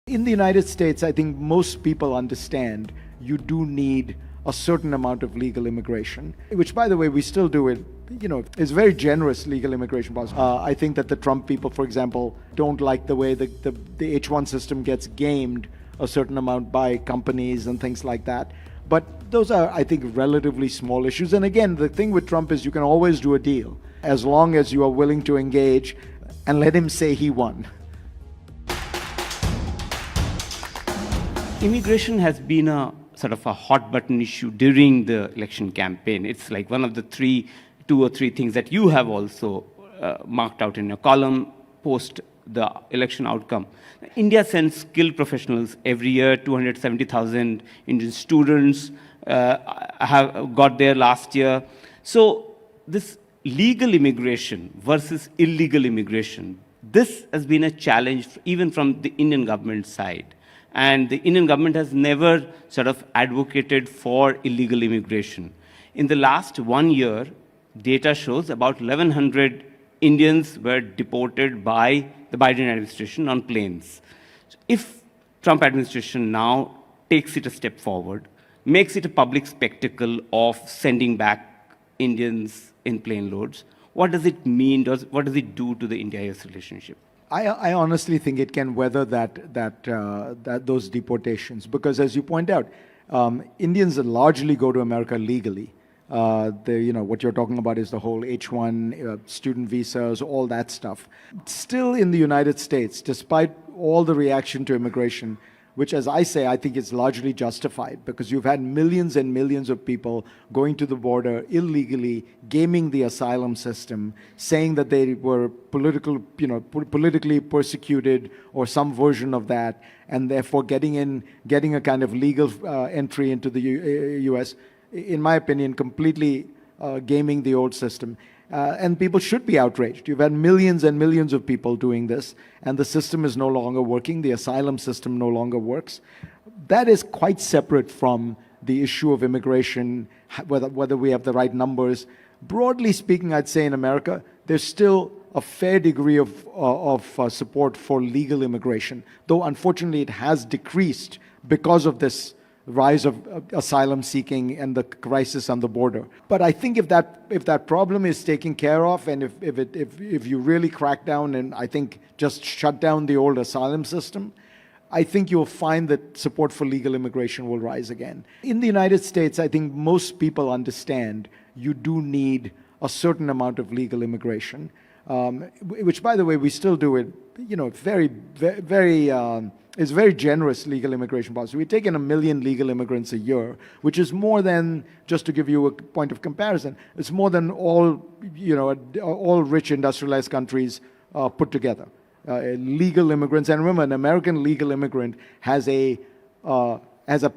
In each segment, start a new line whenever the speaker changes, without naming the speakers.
In the United States, I think most people understand you do need a certain amount of legal immigration, which, by the way, we still do it. It's very generous legal immigration policy. I think that the Trump people, for example, don't like the way the H-1 system gets gamed a certain amount by companies and things like that. But those are, I think, relatively small issues. And again, the thing with Trump is you can always do a deal as long as you are willing to engage and let him say he won.
Immigration has been a sort of a hot button issue during the election campaign. It's like one of the two or three things that you have also marked out in your column post the election outcome. India sends skilled professionals every year. 270,000 Indian students have got there last year. So this legal immigration versus illegal immigration, this has been a challenge even from the Indian government side. And the Indian government has never sort of advocated for illegal immigration. In the last 1 year, data shows about 1,100 Indians were deported by the Biden administration on planes. If Trump administration now takes it a step forward, makes it a public spectacle of sending back Indians in plane loads, what does it mean? What does it do to the India-US relationship?
I honestly think it can weather those deportations because, as you point out, Indians largely go to America legally. What you're talking about is the whole H-1 student visas, all that stuff. Still in the United States, despite all the reaction to immigration, which, as I say, I think is largely justified because you've had millions and millions of people going to the border illegally, gaming the asylum system, saying that they were politically persecuted or some version of that, and therefore getting a kind of legal entry into the U.S., in my opinion, completely gaming the old system. And people should be outraged. You've had millions and millions of people doing this, and the system is no longer working. The asylum system no longer works. That is quite separate from the issue of immigration, whether we have the right numbers. Broadly speaking, I'd say in America, there's still a fair degree of support for legal immigration, though unfortunately it has decreased because of this rise of asylum seeking and the crisis on the border. But I think if that problem is taken care of, and if you really crack down and I think just shut down the old asylum system, I think you'll find that support for legal immigration will rise again. In the United States, I think most people understand you do need a certain amount of legal immigration, which, by the way, we still do it. It's very generous legal immigration policy. We've taken 1 million legal immigrants a year, which is more than, just to give you a point of comparison, it's more than all rich industrialized countries put together. Legal immigrants, and remember, an American legal immigrant has a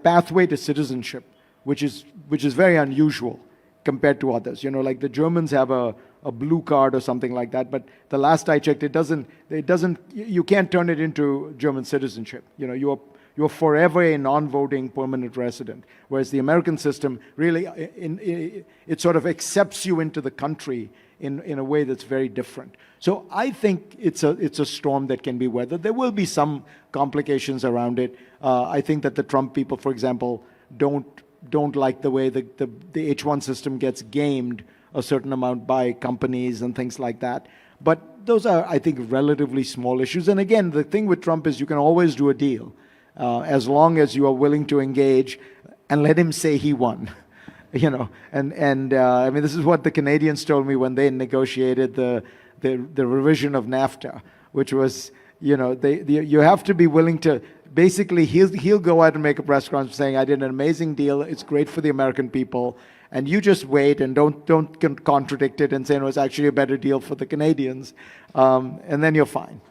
pathway to citizenship, which is very unusual compared to others. Like the Germans have a blue card or something like that, but the last I checked, you can't turn it into German citizenship. You're forever a non-voting permanent resident, whereas the American system really, it sort of accepts you into the country in a way that's very different. So I think it's a storm that can be weathered. There will be some complications around it. I think that the Trump people, for example, don't like the way the H-1 system gets gamed a certain amount by companies and things like that. But those are, I think, relatively small issues. And again, the thing with Trump is you can always do a deal as long as you are willing to engage and let him say he won. I mean, this is what the Canadians told me when they negotiated the revision of NAFTA, which was, you have to be willing to. Basically, he'll go out and make a press conference saying, I did an amazing deal, it's great for the American people, and you just wait and don't contradict it and say, no, it's actually a better deal for the Canadians, and then you're fine.